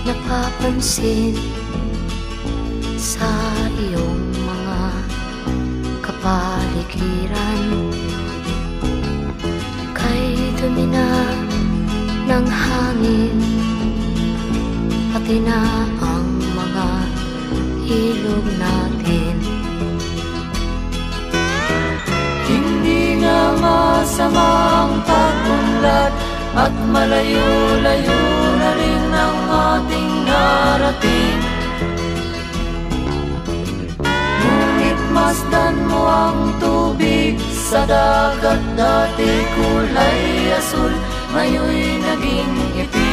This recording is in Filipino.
napapansin sa iyong mga kapaligiran. Kay dumi na ng hangin, pati na ang mga ilog natin. Hindi nga masamang pag-unlad at malayo-layo na rin ang ating narating. Ngunit masdan mo ang tubig sa dagat, dati kulay asul, ngayon'y naging itim.